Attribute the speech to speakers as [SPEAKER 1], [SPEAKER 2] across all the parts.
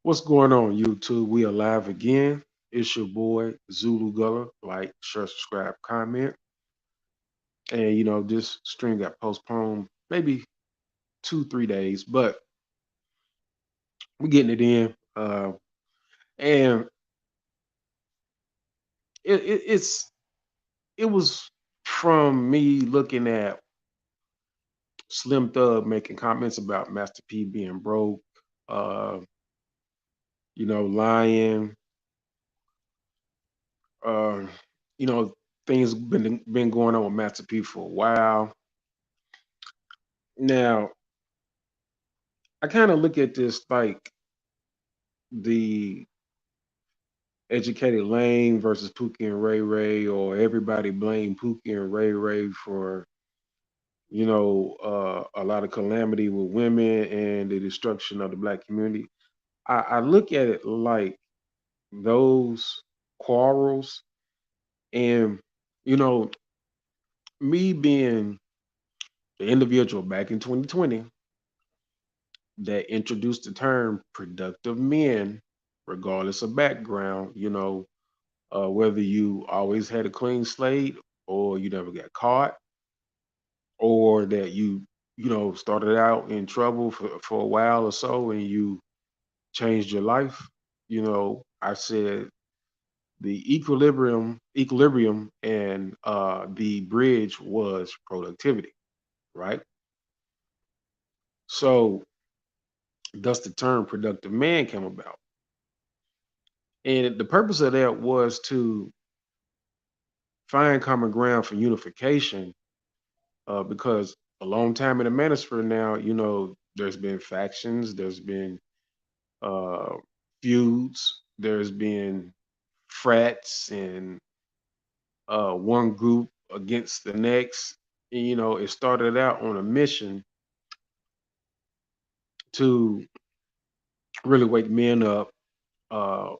[SPEAKER 1] What's going on, YouTube? We are live again. It's your boy Zulu Gullah. Like, share, subscribe, comment. And this stream got postponed maybe 2, 3 days, but we're getting it in. And it's it was from me looking at Slim Thug making comments about Master P being broke, uh, lying, uh, you know, things been going on with Master P for a while. Now, I kind of look at this like the educated Lane versus Pookie and Ray Ray, or everybody blame Pookie and Ray Ray for, a lot of calamity with women and the destruction of the black community. I look at it like those quarrels and, you know, me being the individual back in 2020 that introduced the term productive men, regardless of background, whether you always had a clean slate or you never got caught or that you started out in trouble for a while or so and you changed your life. I said the equilibrium and the bridge was productivity, right? So thus the term productive man came about. And the purpose of that was to find common ground for unification, because a long time in the manosphere now, there's been factions, there's been uh, feuds, there's been frats and one group against the next. And, it started out on a mission to really wake men up, uh,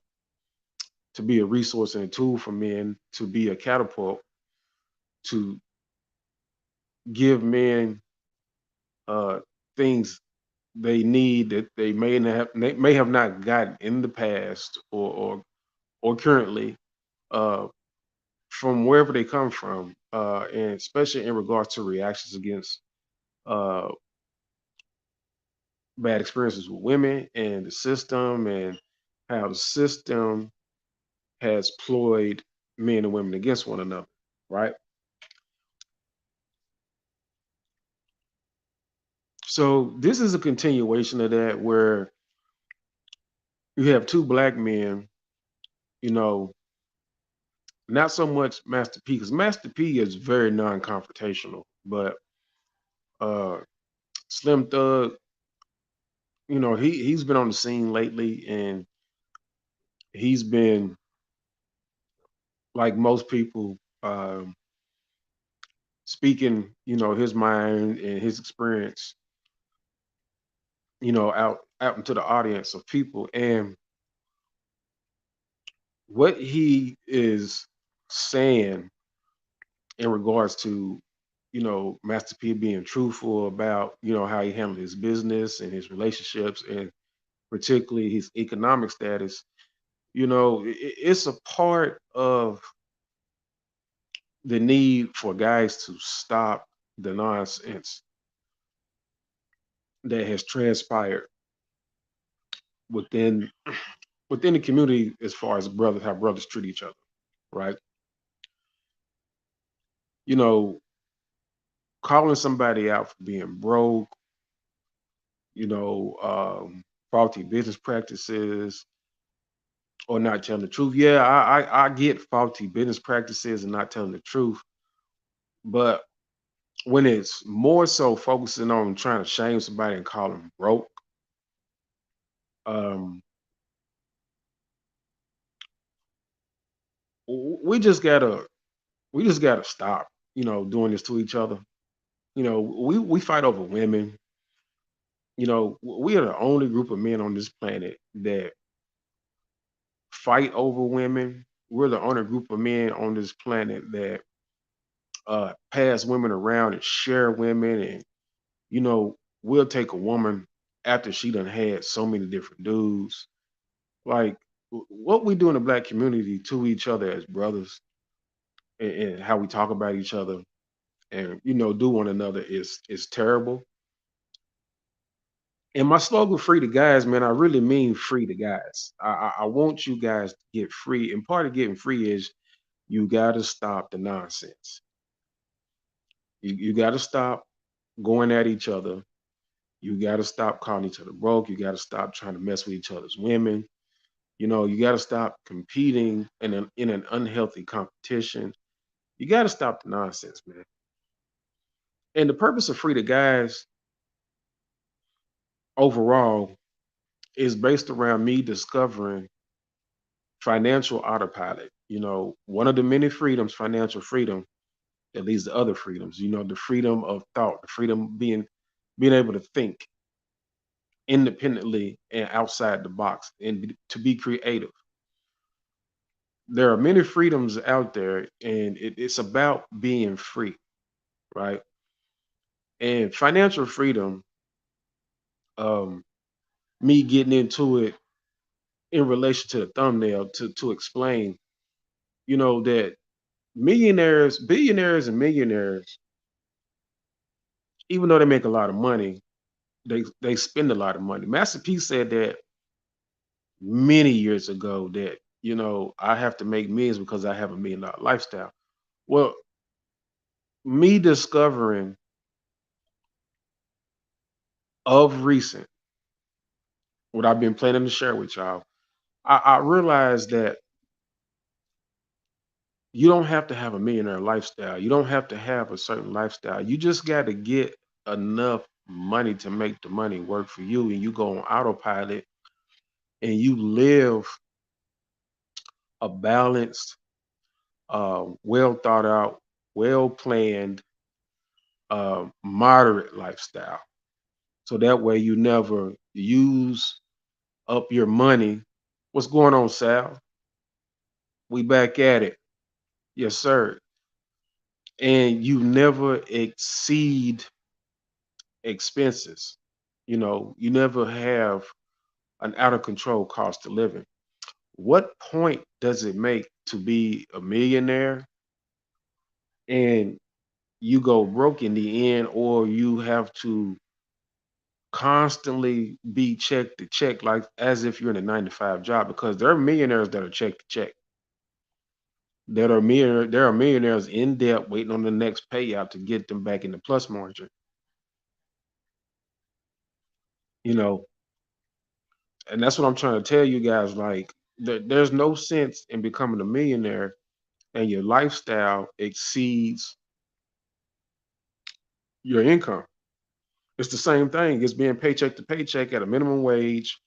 [SPEAKER 1] to be a resource and a tool for men, to be a catapult, to give men uh, things they need that they may have not gotten in the past or currently, uh, from wherever they come from, and especially in regards to reactions against uh, bad experiences with women and the system, and how the system has ployed men and women against one another, right? So this is a continuation of that, where you have two black men, you know, not so much Master P, because Master P is very non-confrontational, but uh, Slim Thug, he's been on the scene lately, and he's been, like most people, speaking, his mind and his experience, out into the audience of people, and what he is saying in regards to, Master P being truthful about, how he handled his business and his relationships, and particularly his economic status. It's a part of the need for guys to stop the nonsense that has transpired within within the community, as far as brothers, how brothers treat each other, right? You know, calling somebody out for being broke, you know, faulty business practices, or not telling the truth. Yeah, I get faulty business practices and not telling the truth, but when it's more so focusing on trying to shame somebody and call them broke, um, we just gotta stop, doing this to each other. We fight over women. We are the only group of men on this planet that fight over women. We're the only group of men on this planet that pass women around and share women, and we'll take a woman after she done had so many different dudes. Like what we do in the black community to each other as brothers, and how we talk about each other and do one another is terrible. And my slogan, free the guys, man, I really mean free the guys. I want you guys to get free. And part of getting free is you got to stop the nonsense. You got to stop going at each other. You got to stop calling each other broke. You got to stop trying to mess with each other's women. You got to stop competing in an unhealthy competition. You got to stop the nonsense, man. And the purpose of free the guys overall is based around me discovering financial autopilot. One of the many freedoms, financial freedom, that leads to other freedoms. The freedom of thought, the freedom being able to think independently and outside the box, and to be creative. There are many freedoms out there, and it's about being free, right? And financial freedom, um, me getting into it in relation to the thumbnail to explain, that millionaires, billionaires, and millionaires, even though they make a lot of money, they spend a lot of money. Master P said that many years ago that I have to make millions because I have $1 million lifestyle. Well, me discovering of recent what I've been planning to share with y'all, I realized that you don't have to have a millionaire lifestyle. You don't have to have a certain lifestyle. You just got to get enough money to make the money work for you, and you go on autopilot and you live a balanced, well thought out, well planned, moderate lifestyle. So that way you never use up your money. What's going on, Sal? We back at it. Yes, sir. And you never exceed expenses. You never have an out of control cost of living. What point does it make to be a millionaire and you go broke in the end, or you have to constantly be check to check, like as if you're in a 9 to 5 job? Because there are millionaires that are check to check. There are millionaires in debt waiting on the next payout to get them back in the plus margin. You know, and that's what I'm trying to tell you guys. Like, there's no sense in becoming a millionaire and your lifestyle exceeds your income. It's the same thing as being paycheck to paycheck at a minimum wage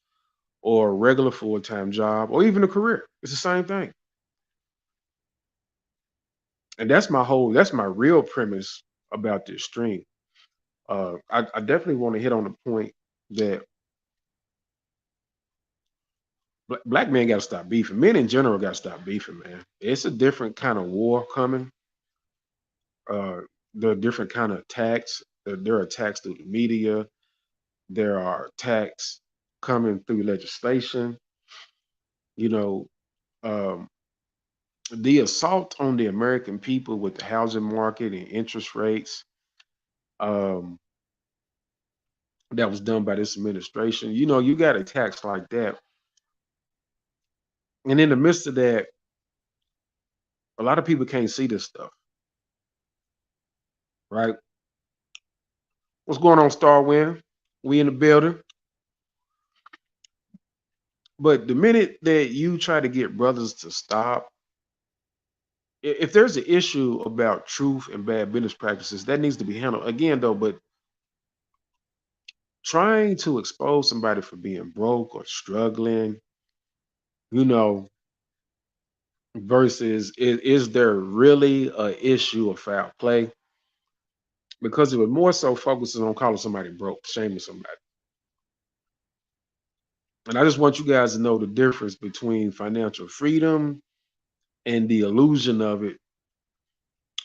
[SPEAKER 1] or a regular full-time job or even a career. It's the same thing. And that's my real premise about this stream. I definitely want to hit on the point that black men got to stop beefing. Men in general got to stop beefing, man. It's a different kind of war coming. Uh, there are different kind of attacks. There are attacks through the media. There are attacks coming through legislation. You know, um, the assault on the American people with the housing market and interest rates, um, that was done by this administration. You got attacks like that, and in the midst of that, a lot of people can't see this stuff, right? What's going on, Starwind? We in the building. But the minute that you try to get brothers to stop, if there's an issue about truth and bad business practices, that needs to be handled again, though. But trying to expose somebody for being broke or struggling, you know, versus is there really a issue of foul play? Because it was more so focusing on calling somebody broke, shaming somebody. And I just want you guys to know the difference between financial freedom and the illusion of it.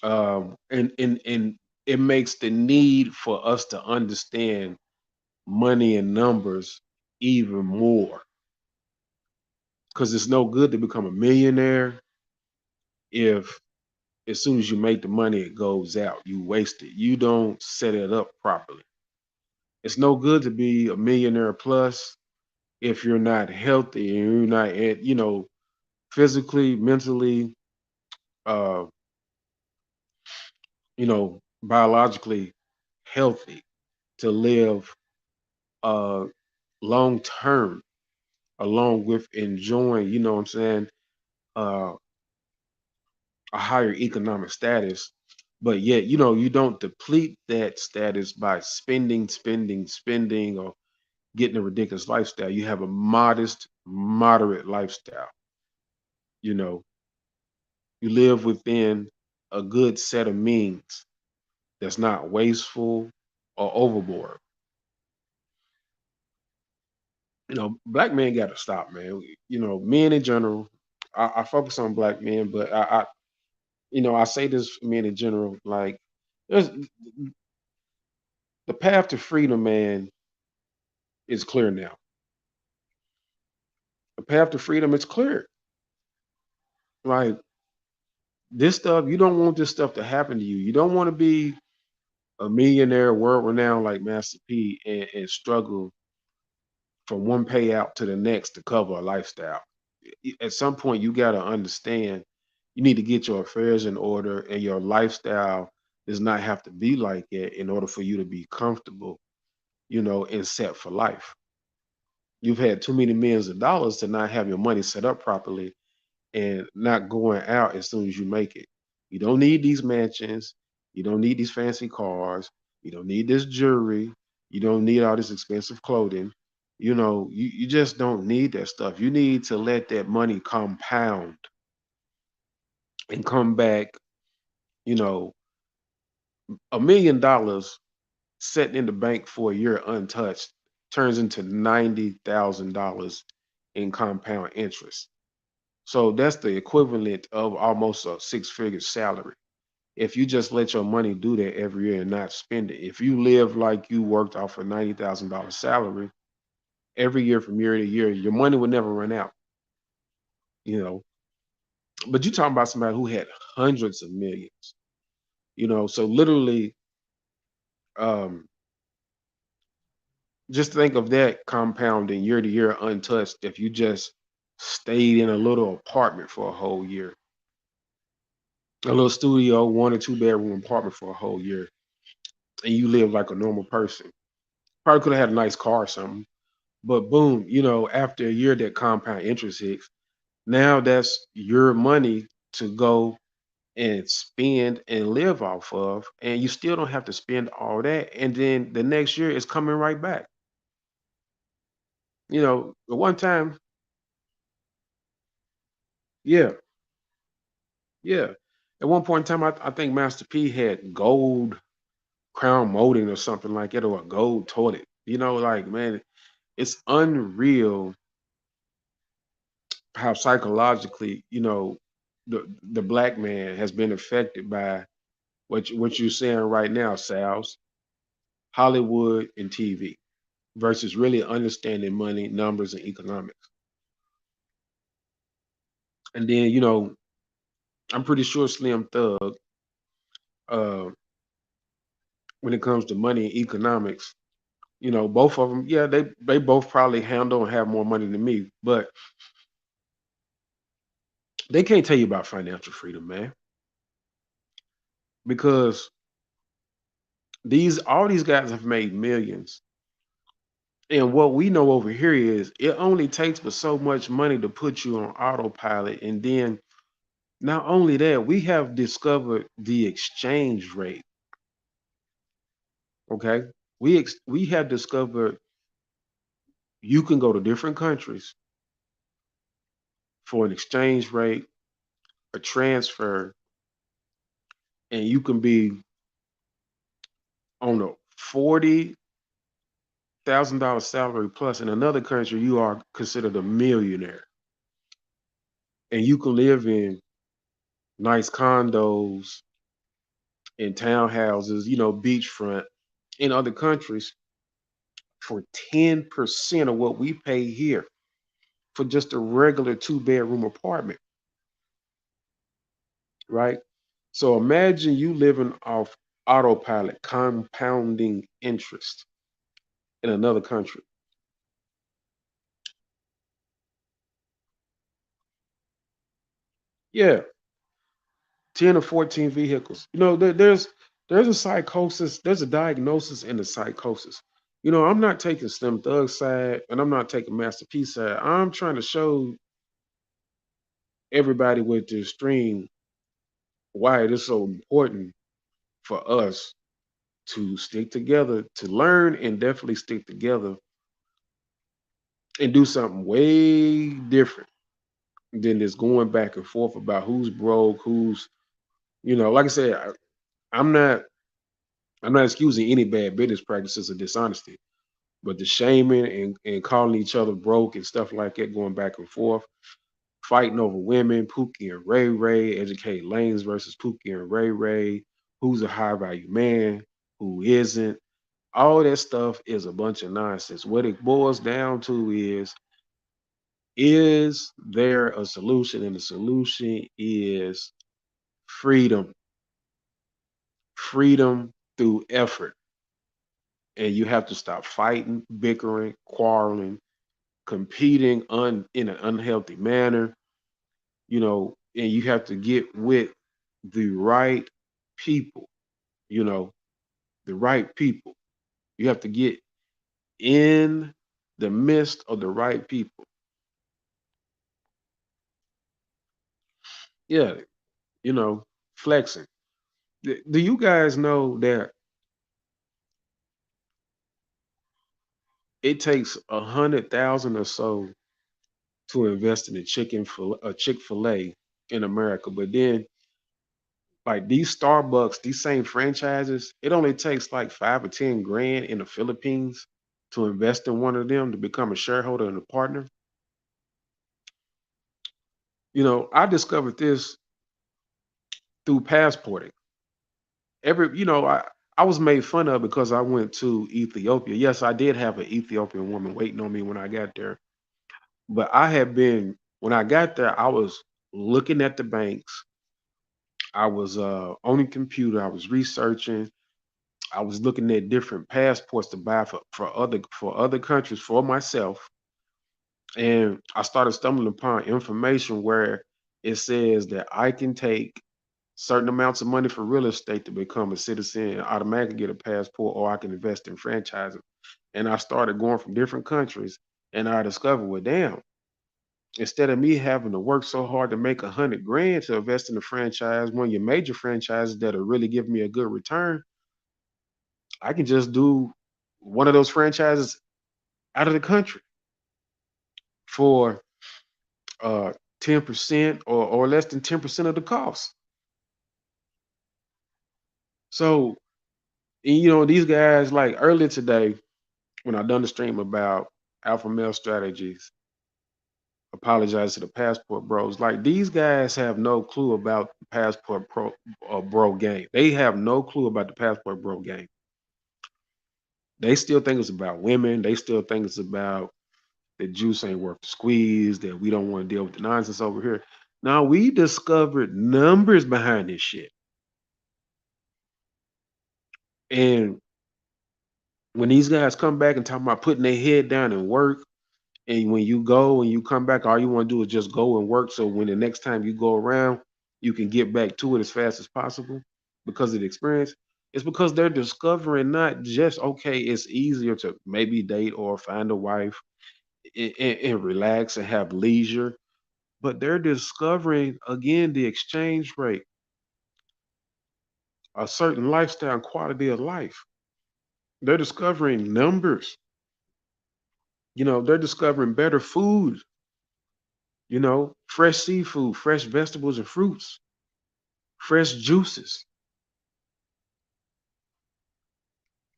[SPEAKER 1] And it makes the need for us to understand money and numbers even more. because it's no good to become a millionaire if as soon as you make the money, it goes out. You waste it. You don't set it up properly. It's no good to be a millionaire plus if you're not healthy and you're not physically, mentally, uh, biologically healthy to live uh long term along with enjoying, what I'm saying, uh a higher economic status, but yet, you don't deplete that status by spending, spending, spending, or getting a ridiculous lifestyle. You have a modest, moderate lifestyle. You know, you live within a good set of means that's not wasteful or overboard. Black men got to stop, man. Men in general. I focus on black men, but I say this for men in general. Like, there's the path to freedom, man, is clear now. The path to freedom is clear. Like, this stuff, you don't want this stuff to happen to you. You don't want to be a millionaire, world renowned like Master P, and struggle from one payout to the next to cover a lifestyle. At some point, you got to understand you need to get your affairs in order, and your lifestyle does not have to be like that in order for you to be comfortable, and set for life. You've had too many millions of dollars to not have your money set up properly and not going out as soon as you make it. You don't need these mansions. You don't need these fancy cars. You don't need this jewelry. You don't need all this expensive clothing. You just don't need that stuff. You need to let that money compound and come back, you know, $1 million sitting in the bank for a year untouched turns into $90,000 in compound interest. So that's the equivalent of almost a six-figure salary. If you just let your money do that every year and not spend it, if you live like you worked off a $90,000 salary every year from year to year, your money would never run out. You know, but you talking about somebody who had hundreds of millions. So literally, um, just think of that compounding year to year untouched. If you just stayed in a little apartment for a whole year, a little studio, 1 or 2 bedroom apartment for a whole year, and you live like a normal person. Probably could have had a nice car or something. But boom, after a year that compound interest hits, now that's your money to go and spend and live off of. And you still don't have to spend all that. And then the next year is coming right back. The one time, yeah, yeah. At one point in time, I think Master P had gold crown molding or something like that, or a gold toilet. Like, man, it's unreal how psychologically, the black man has been affected by what you're saying right now, Sal's Hollywood and TV versus really understanding money, numbers, and economics. And then, I'm pretty sure Slim Thug, uh, when it comes to money and economics, both of them, yeah, they both probably handle and have more money than me, but they can't tell you about financial freedom, man, because all these guys have made millions. And what we know over here is it only takes but so much money to put you on autopilot. And then not only that, we have discovered the exchange rate. Okay. We have discovered you can go to different countries for an exchange rate, a transfer, and you can be on a $40,000 salary plus. In another country, you are considered a millionaire. And you can live in nice condos and townhouses, beachfront in other countries for 10% of what we pay here. for just a regular two-bedroom apartment, right? So imagine you living off autopilot, compounding interest in another country. Yeah, 10 or 14 vehicles. There's a psychosis, there's a diagnosis in the psychosis. I'm not taking Slim Thug side and I'm not taking Master P side. I'm trying to show everybody with the stream why it is so important for us to stick together, to learn and definitely stick together and do something way different than this going back and forth about who's broke, like I said, I'm not I'm not excusing any bad business practices or dishonesty, but the shaming and calling each other broke and stuff like that, going back and forth, fighting over women, Pookie and Ray Ray, educate lanes versus Pookie and Ray Ray, who's a high value man, who isn't. All that stuff is a bunch of nonsense. What it boils down to is there a solution? And the solution is freedom, freedom through effort. And you have to stop fighting, bickering, quarreling, competing in an unhealthy manner, and you have to get with the right people, you know, the right people. You have to get in the midst of the right people. Yeah, you know, flexing. Do you guys know that it takes 100,000 or so to invest in a Chick-fil-A in America, but then like these Starbucks, these same franchises, it only takes like 5 or 10 grand in the Philippines to invest in one of them to become a shareholder and a partner. I discovered this through passporting. I was made fun of because I went to Ethiopia. Yes, I did have an Ethiopian woman waiting on me when I got there. But when I got there, I was looking at the banks. I was on the computer. I was researching. I was looking at different passports to buy for other countries for myself, and I started stumbling upon information where it says that I can take certain amounts of money for real estate to become a citizen and automatically get a passport, or I can invest in franchising. And I started going from different countries, and I discovered, well, damn, instead of me having to work so hard to make 100 grand to invest in a franchise, one of your major franchises that'll really give me a good return, I can just do one of those franchises out of the country for 10% or less than 10% of the cost. So, and, these guys, like earlier today, when I done the stream about alpha male strategies, apologize to the passport bros. Like these guys have no clue about the passport bro game. They have no clue about the passport bro game. They still think it's about women. They still think it's about the juice ain't worth the squeeze, that we don't want to deal with the nonsense over here. Now we discovered numbers behind this shit. And when these guys come back and talk about putting their head down and work, and when you go and you come back, all you want to do is just go and work. So when the next time you go around, you can get back to it as fast as possible because of the experience. It's because they're discovering not just, okay, it's easier to maybe date or find a wife and relax and have leisure, but they're discovering again the exchange rate, a certain lifestyle and quality of life. They're discovering numbers. They're discovering better food, fresh seafood, fresh vegetables and fruits, fresh juices.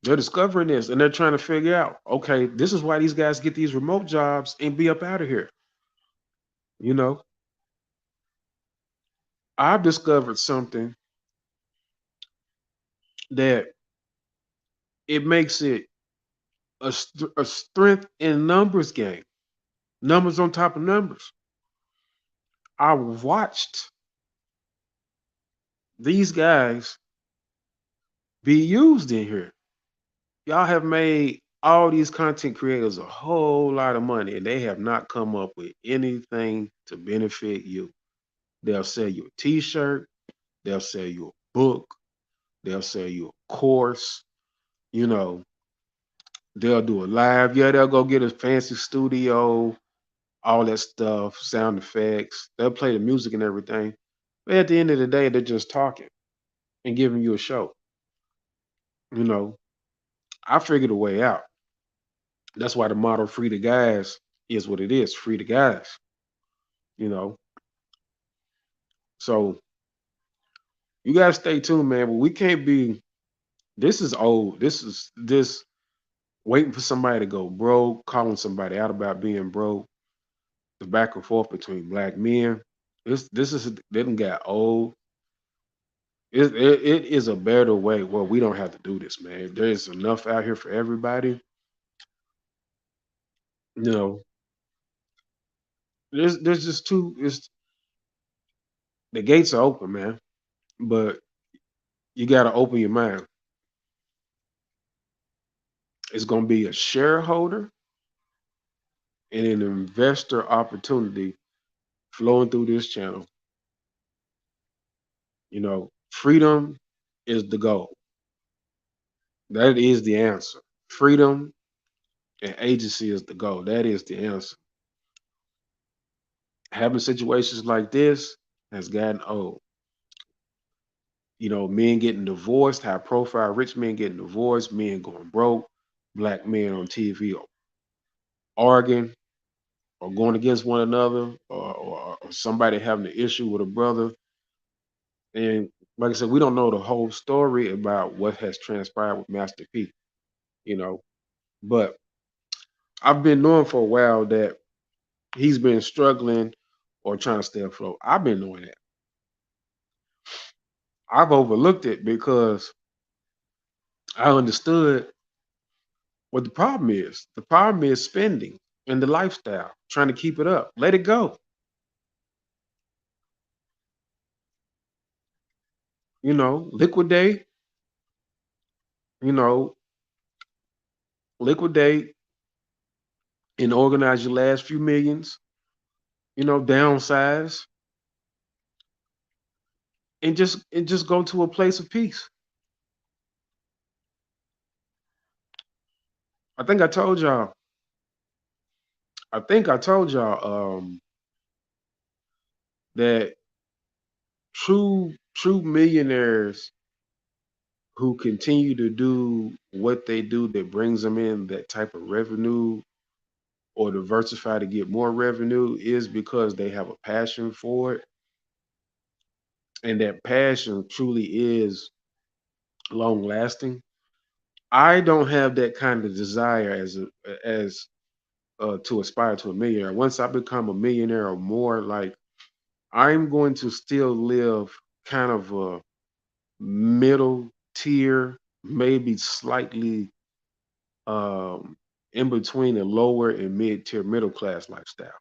[SPEAKER 1] They're discovering this and they're trying to figure out, okay, this is why these guys get these remote jobs and be up out of here. You know, I've discovered something that it makes it a strength in numbers game. numbers on top of numbers. I watched these guys be used in here. Y'all have made all these content creators a whole lot of money and they have not come up with anything to benefit you. They'll sell you a t-shirt, they'll sell you a book, they'll sell you a course, you know, they'll do a live. Yeah, they'll go get a fancy studio, all that stuff, sound effects. They'll play the music and everything. But at the end of the day, they're just talking and giving you a show. You know, I figured a way out. That's why the motto "Free the Guys" is what it is. Free the guys. You know, so you gotta stay tuned, man. But we can't be. This is old. This waiting for somebody to go broke, calling somebody out about being broke. The back and forth between black men. This is didn't get old. It is a better way. Well, we don't have to do this, man. There's enough out here for everybody. You know, there's just too. It's the gates are open, man. But you got to open your mind. It's going to be a shareholder and an investor opportunity flowing through this channel. You know, freedom is the goal. That is the answer. Freedom and agency is the goal. That is the answer. Having situations like this has gotten old. You know, men getting divorced, high profile rich men getting divorced, men going broke, black men on TV arguing or going against one another, or somebody having an issue with a brother. And like I said, we don't know the whole story about what has transpired with Master P, you know. But I've been knowing for a while that he's been struggling or trying to stay afloat. I've been knowing that. I've overlooked it because I understood what the problem is. The problem is spending and the lifestyle, trying to keep it up. Let it go. You know, you know, liquidate and organize your last few millions, you know, downsize and just go to a place of peace. I think I told y'all, I think I told y'all that true millionaires who continue to do what they do that brings them in that type of revenue or diversify to get more revenue is because they have a passion for it, and that passion truly is long lasting. I don't have that kind of desire as to aspire to a millionaire. Once I become a millionaire or more, like I'm going to still live kind of a middle tier, maybe slightly in between the lower and mid tier middle class lifestyle.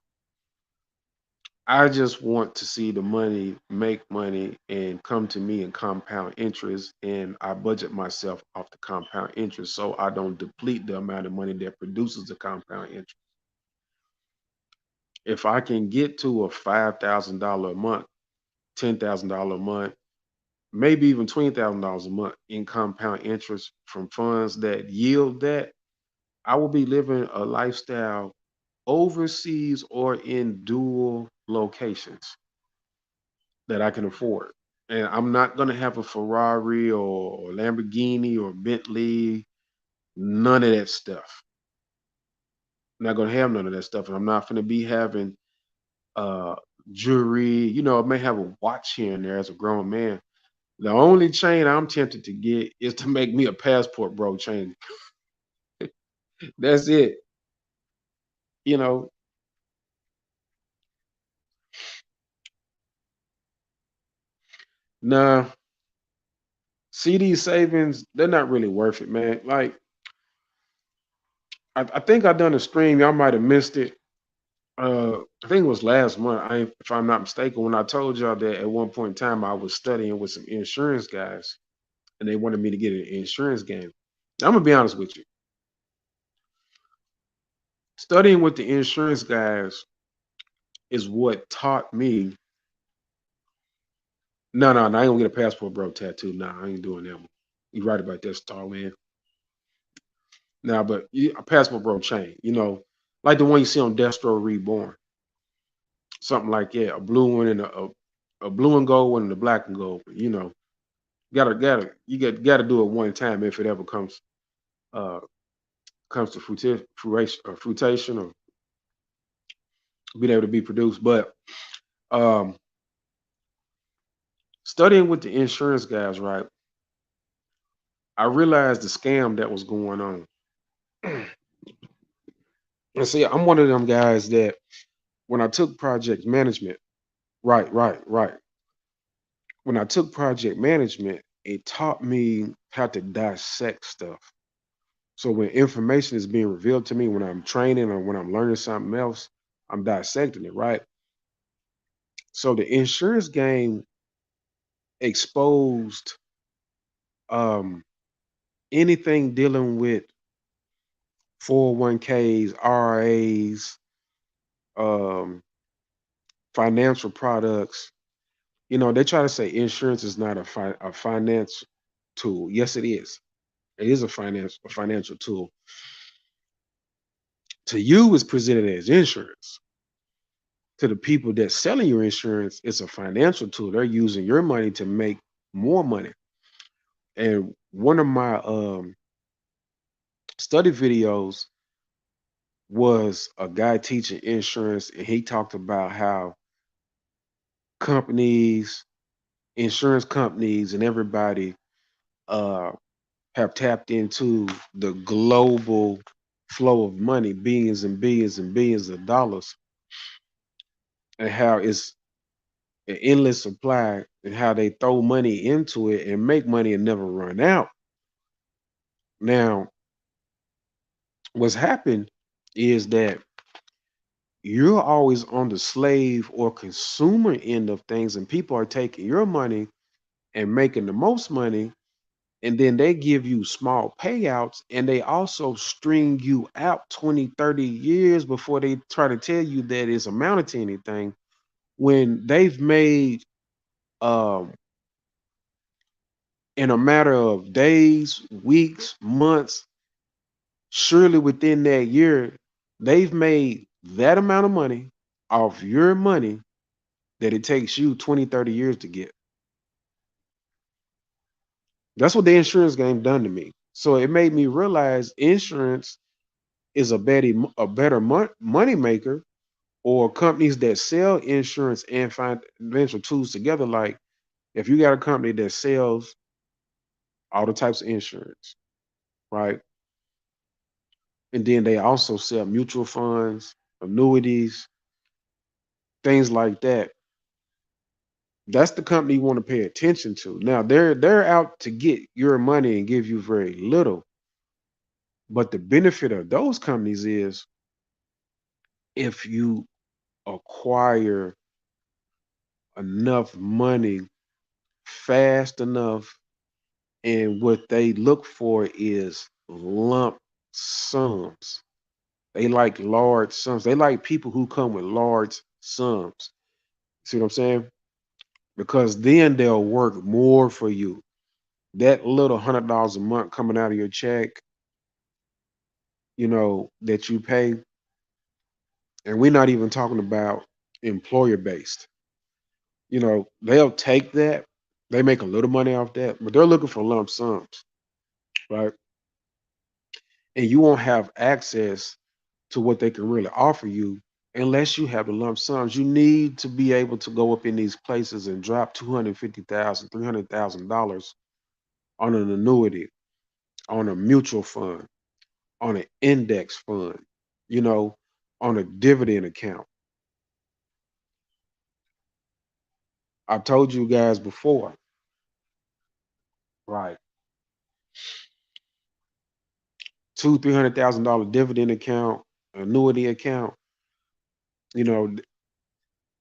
[SPEAKER 1] I just want to see the money make money and come to me in compound interest, and I budget myself off the compound interest so I don't deplete the amount of money that produces the compound interest. If I can get to a $5,000 a month, $10,000 a month, maybe even $20,000 a month in compound interest from funds that yield that, I will be living a lifestyle overseas or in dual locations that I can afford. And I'm not going to have a Ferrari or Lamborghini or Bentley, none of that stuff. I'm not going to have none of that stuff. And I'm not going to be having uh, jewelry. You know, I may have a watch here and there as a grown man. The only chain I'm tempted to get is to make me a passport bro chain. That's it. You know, nah, CD savings, they're not really worth it, man. Like, I think I done a stream. Y'all might have missed it. I think it was last month. If I'm not mistaken, when I told y'all that at one point in time I was studying with some insurance guys, and they wanted me to get an insurance game. I'm gonna be honest with you. Studying with the insurance guys is what taught me. No, no, no, I ain't gonna get a passport bro tattoo. Nah, I ain't doing that one. You right about that, Star Man. Nah, but a passport bro chain, like the one you see on Destro Reborn, something like that. A blue one and a blue and gold one and a black and gold. One, gotta do it one time if it ever uh comes to fruition or being able to be produced. But um, studying with the insurance guys, right? I realized the scam that was going on. And see, I'm one of them guys that when I took project management, right, right, right. When I took project management, it taught me how to dissect stuff. So when information is being revealed to me, when I'm training or when I'm learning something else, I'm dissecting it, right? So the insurance game exposed um, anything dealing with 401ks, RAs, um, financial products. They try to say insurance is not a finance tool. Yes, it is. It is a financial tool. To you, it's presented as insurance. To the people that's selling your insurance, it's a financial tool. They're using your money to make more money. And one of my study videos was a guy teaching insurance, and he talked about how companies, insurance companies, and everybody uh, have tapped into the global flow of money, billions and billions and billions of dollars, and how it's an endless supply, and how they throw money into it and make money and never run out. Now, what's happened is that you're always on the slave or consumer end of things, and people are taking your money and making the most money, and then they give you small payouts, and they also string you out 20, 30 years before they try to tell you that it's amounted to anything, when they've made um in a matter of days, weeks, months, surely within that year, they've made that amount of money off your money that it takes you 20, 30 years to get. That's what the insurance game done to me. So it made me realize insurance is a better money maker, or companies that sell insurance and financial tools together. Like if you got a company that sells all the types of insurance, right? And then they also sell mutual funds, annuities, things like that. That's the company you want to pay attention to. Now they're out to get your money and give you very little. But the benefit of those companies is if you acquire enough money fast enough, and what they look for is lump sums. They like large sums. They like people who come with large sums. See what I'm saying? Because then they'll work more for you. That little $100 a month coming out of your check, that you pay, and we're not even talking about employer based. They'll take that. They make a little money off that, but they're looking for lump sums, right? And you won't have access to what they can really offer you unless you have the lump sums. You need to be able to go up in these places and drop 250,000, $300,000 on an annuity, on a mutual fund, on an index fund, you know, on a dividend account. I told you guys before, right? $200,000, $300,000 dividend account, annuity account. you know,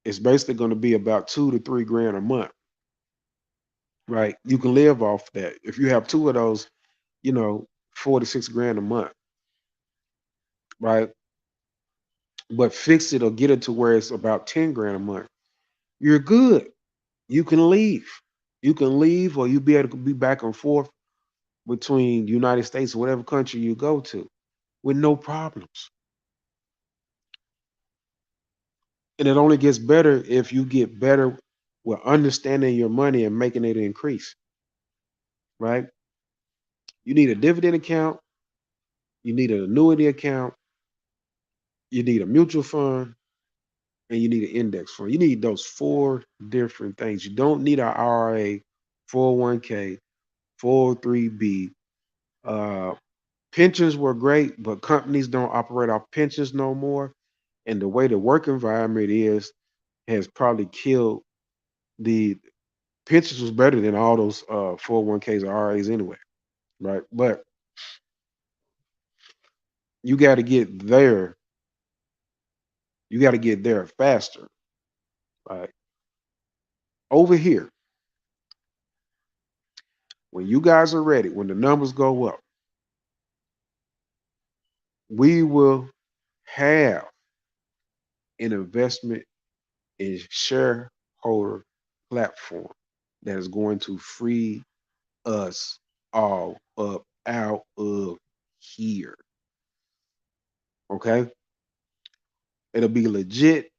[SPEAKER 1] it's basically going to be about 2 to 3 grand a month, right? You can live off that. If you have two of those, 4 to 6 grand a month, right? But fix it or get it to where it's about 10 grand a month. You're good. You can leave. You can leave, or you be able to be back and forth between the United States or whatever country you go to with no problems. And it only gets better if you get better with understanding your money and making it increase, right? You need a dividend account, you need an annuity account, you need a mutual fund, and you need an index fund. You need those four different things. You don't need an IRA, 401k, 403b. Uh, Pensions were great, but companies don't operate off pensions no more. And the way the work environment is has probably killed the pensions was better than all those 401ks or RAs anyway, right? But you got to get there. You got to get there faster, right? Over here, when you guys are ready, when the numbers go up, we will have an investment in shareholder platform that is going to free us all up out of here. Okay? It'll be legit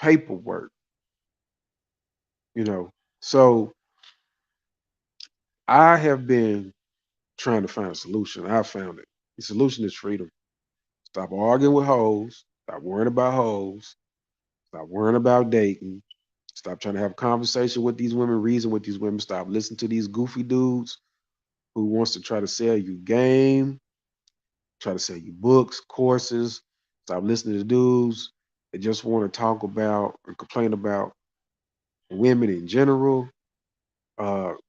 [SPEAKER 1] paperwork, you know. So I have been trying to find a solution. I found it. The solution is freedom. Stop arguing with hoes. Stop worrying about hoes. Stop worrying about dating. Stop trying to have a conversation with these women, reason with these women. Stop listening to these goofy dudes who wants to try to sell you game, try to sell you books, courses. Stop listening to dudes that just want to talk about and complain about women in general.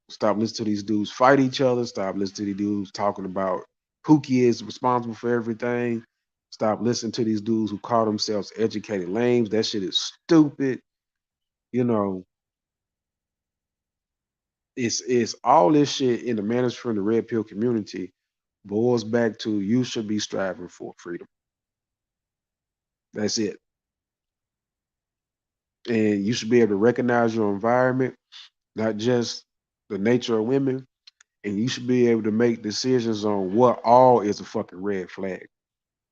[SPEAKER 1] Stop listening to these dudes fight each other. Stop listening to these dudes talking about Pookie is responsible for everything. Stop listening to these dudes who call themselves educated lames. That shit is stupid. You know, it's all this shit in the manosphere in the red pill community boils back to you should be striving for freedom. That's it. And you should be able to recognize your environment, not just the nature of women. And you should be able to make decisions on what all is a fucking red flag.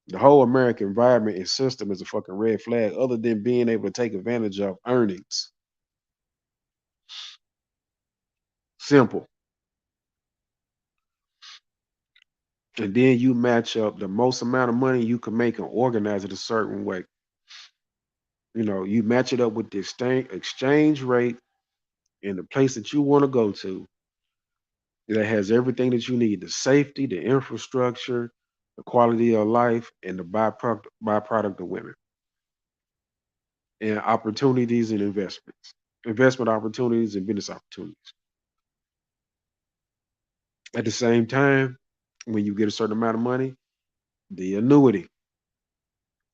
[SPEAKER 1] The whole American environment and system is a fucking red flag, other than being able to take advantage of earnings. Simple. And then you match up the most amount of money you can make and organize it a certain way. You match it up with the exchange rate in the place that you want to go to that has everything that you need: the safety, the infrastructure, the quality of life, and the byproduct of women and opportunities and investment opportunities and business opportunities. At the same time, when you get a certain amount of money, the annuity,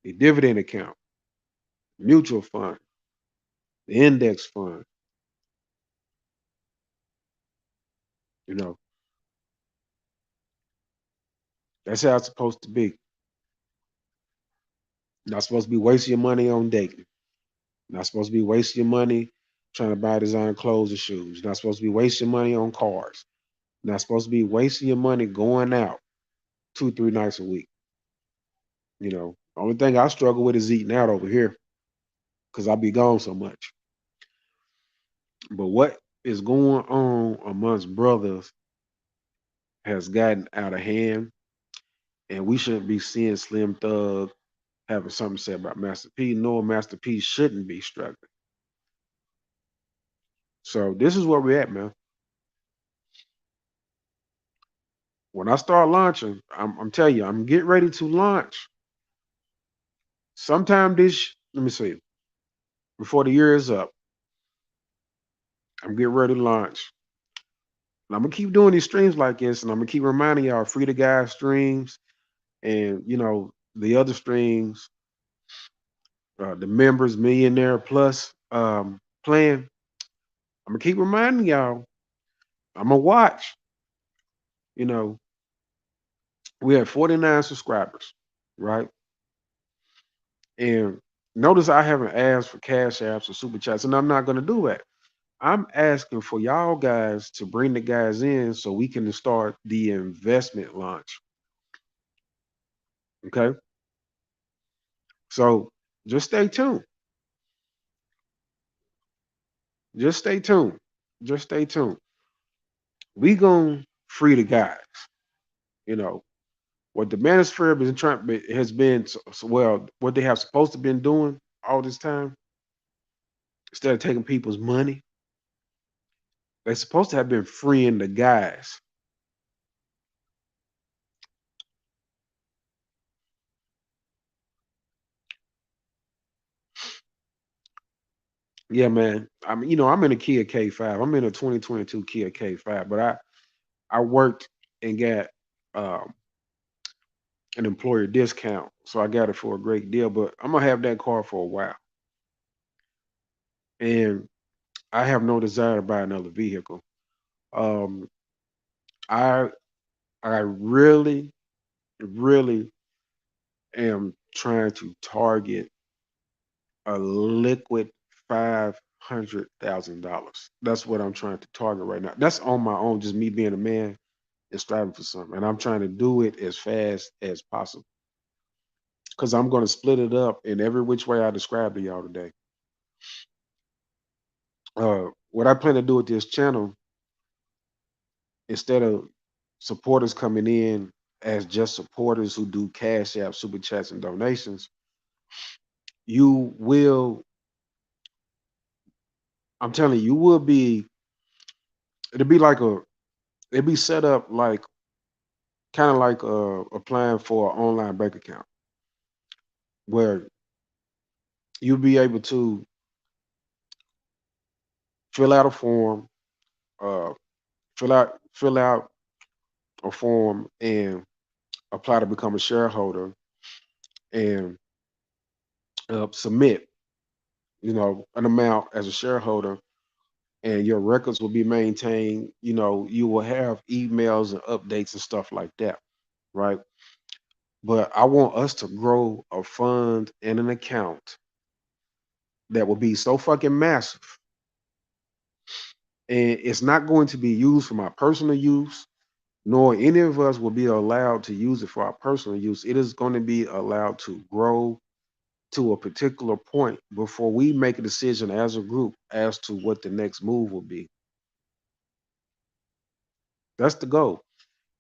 [SPEAKER 1] the dividend account, mutual fund, the index fund, you know, that's how it's supposed to be. Not supposed to be wasting your money on dating. Not supposed to be wasting your money trying to buy design clothes and shoes. Not supposed to be wasting money on cars. Not supposed to be wasting your money going out 2, 3 nights a week. Only thing I struggle with is eating out over here because I be gone so much. But what is going on amongst brothers has gotten out of hand, and we shouldn't be seeing Slim Thug having something to say about Master P, nor Master P shouldn't be struggling. So this is where we're at, man. When I start launching, I'm telling you, I'm getting ready to launch. Sometime let me see, before the year is up, I'm getting ready to launch. And I'm gonna keep doing these streams like this, and I'm gonna keep reminding y'all free the guy streams and the other streams the members millionaire plus plan. I'm gonna keep reminding y'all. I'm gonna watch. You know, we have 49 subscribers, right? And notice I haven't asked for cash apps or super chats, and I'm not gonna do that. I'm asking for y'all guys to bring the guys in so we can start the investment launch. Okay. So just stay tuned. Just stay tuned. Just stay tuned. We gonna free the guys. You know what the manosphere has been well. What they have supposed to been doing all this time, instead of taking people's money, they're supposed to have been freeing the guys. Yeah, man. I mean, I'm in a Kia K5. I'm in a 2022 Kia K5, but I worked and got um, an employer discount, so I got it for a great deal. But I'm gonna have that car for a while, and I have no desire to buy another vehicle. Um, I I really, really am trying to target a liquid $500,000. That's what I'm trying to target right now. That's on my own, just me being a man and striving for something, and I'm trying to do it as fast as possible because I'm going to split it up in every which way I described to y'all today. What I plan to do with this channel, instead of supporters coming in as just supporters who do cash app, super chats, and donations, you will. I'm telling you, you will be. It'll be like a. It'll be set up like kind of like applying for an online bank account, where you'll be able to fill out a form, uh, fill out a form, and apply to become a shareholder, and submit, an amount as a shareholder, and your records will be maintained. You will have emails and updates and stuff like that, right? But I want us to grow a fund and an account that will be so fucking massive, and it's not going to be used for my personal use, nor any of us will be allowed to use it for our personal use. It is going to be allowed to grow to a particular point before we make a decision as a group as to what the next move will be. That's the goal.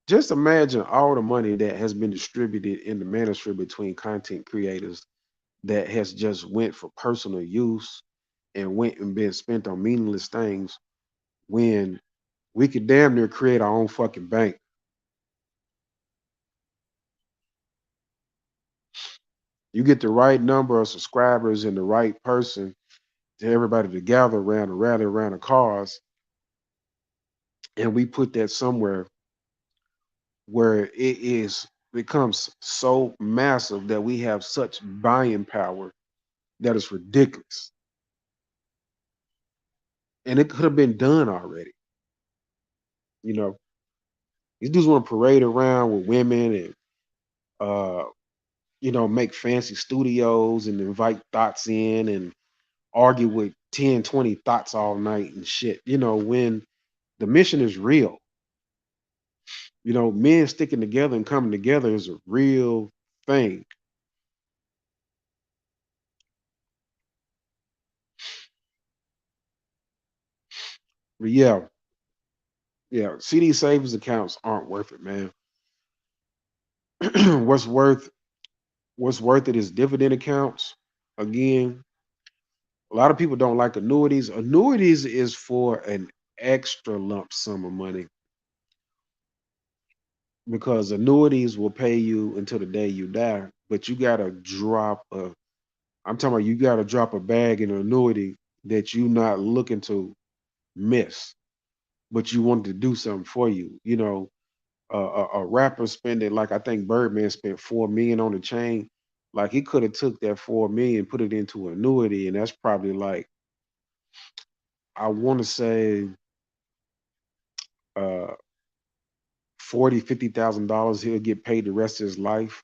[SPEAKER 1] Just imagine all the money that has been distributed in the ministry between content creators that has just went for personal use and went and been spent on meaningless things, when we could damn near create our own fucking bank. You get the right number of subscribers and the right person to everybody to gather around and rally around the cause, and we put that somewhere where it is becomes so massive that we have such buying power that is ridiculous. And it could have been done already. You know, these dudes want to parade around with women and uh, make fancy studios and invite thoughts in and argue with 10, 20 thoughts all night and shit. When the mission is real, men sticking together and coming together is a real thing. But yeah, yeah, CD savings accounts aren't worth it, man. what's worth what's worth it is dividend accounts. Again, a lot of people don't like annuities. Annuities is for an extra lump sum of money, because annuities will pay you until the day you die, but you gotta drop a I'm talking about, you gotta drop a bag in an annuity that you not looking to miss, but you want to do something for you. A rapper spending, like, I think Birdman spent 4 million on the chain. Like he could have took that 4 million, put it into annuity, and that's probably like, I want to say, uh 40, $50,000 he'll get paid the rest of his life,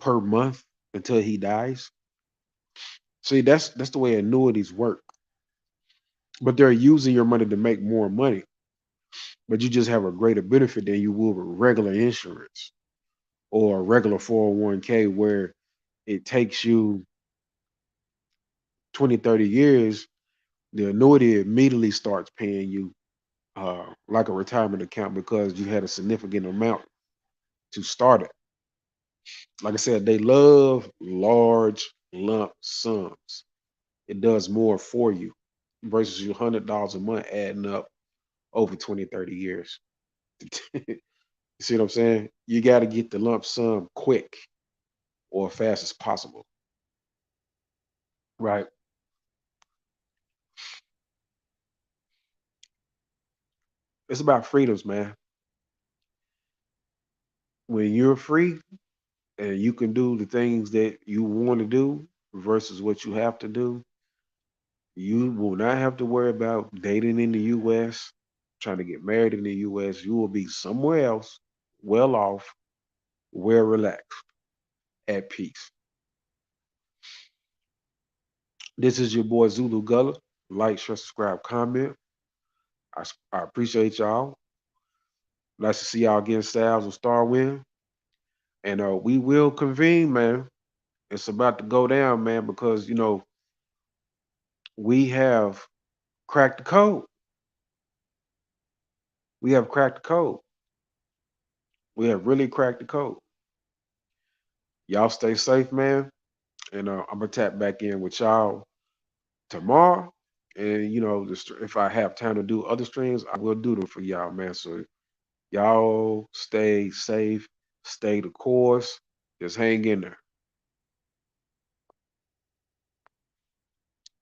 [SPEAKER 1] per month, until he dies. See, that's the way annuities work. But they're using your money to make more money, but you just have a greater benefit than you will with regular insurance or a regular 401k, where it takes you 20, 30 years. The annuity immediately starts paying you, like a retirement account, because you had a significant amount to start it. Like I said, they love large lump sums. It does more for you versus your $100 a month adding up over 20, 30 years. You see what I'm saying? You got to get the lump sum quick or fast as possible. Right. It's about freedoms, man. When you're free and you can do the things that you want to do versus what you have to do, you will not have to worry about dating in the US, trying to get married in the US. You will be somewhere else, well off, well relaxed, at peace. This is your boy Zulu Gullah. Like, share, subscribe, comment. I appreciate y'all. Nice to see y'all again, Styles and Starwind. And we will convene, man. It's about to go down, man, because we have cracked the code. We have cracked the code. We have really cracked the code. Y'all stay safe, man. And I'm gonna tap back in with y'all tomorrow. And if I have time to do other streams, I will do them for y'all, man. So y'all stay safe, stay the course, just hang in there.